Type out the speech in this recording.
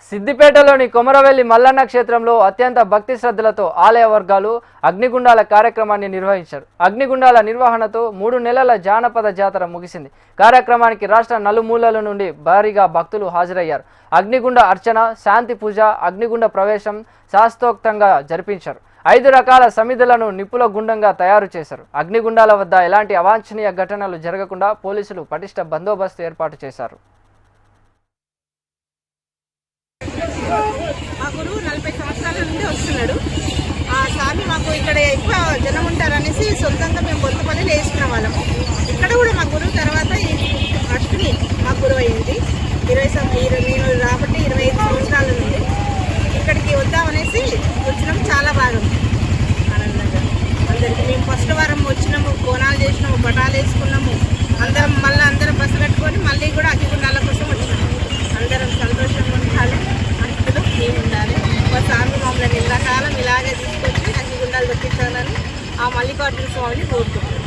సిద్దిపేటలోని కొమరవెల్లి మల్లన్న క్షేత్రంలో అత్యంత భక్తి శ్రద్ధలతో ఆలయ వర్గాలు అగ్నిగుండాల కార్యక్రమాన్ని నిర్వహించారు. అగ్నిగుండాల నిర్వహణతో 3 నెలల జానపద జాతర ముగిసింది. కార్యక్రమానికి రాష్ట్ర నలుమూలల నుండి భారీగా భక్తులు హాజరయ్యారు. అగ్నిగుండ అర్చన, శాంతి పూజ, అగ్నిగుండ ప్రవేశం శాస్త్రోక్తంగా జరిపించారు. 5 రకాల సమిధులను నిప్పుల గుండంగా తయారు చేశారు. అగ్నిగుండాల వద్ద ఎలాంటి అవాంఛనీయ ఘటనలు జరగకుండా పోలీసులు పటిష్ట బందోబస్తు ఏర్పాటు చేశారు. మా గురువు 40 సంవత్సరాల నుండి వస్తున్నాడు. ఆ స్వామి మాకు ఇక్కడ ఎక్కువ జనం ఉంటారనేసి సొంతంగా మేము బొంతపల్లిలో వేసుకున్న వాళ్ళము. ఇక్కడ కూడా మా గురువు తర్వాత అశ్విని మా గురువు అయింది. నేను రాబట్టి 25 సంవత్సరాల నుండి ఇక్కడికి వద్దామనేసి వచ్చినాము. చాలా బాగా ఆనందంగా అందరికి మేము ఫస్ట్ వారం వచ్చినాము, కోనాలు చేసినాము, పటాలు వేసుకున్నాము. అందరం బస్సు కట్టుకొని మళ్ళీ కూడా అగ్గిగుండాల కోసం వచ్చినాము. అందరం సంతోషంగా ఉండాలి, భక్తులు మేము ఉండాలి. మా స్వామి మమ్మల్ని నిందాకాలం ఇలాగే తీసుకొచ్చి అగ్గిగుండాలు దొప్పించాలని ఆ మల్లికార్జున స్వామిని కోరుకుంటున్నాం.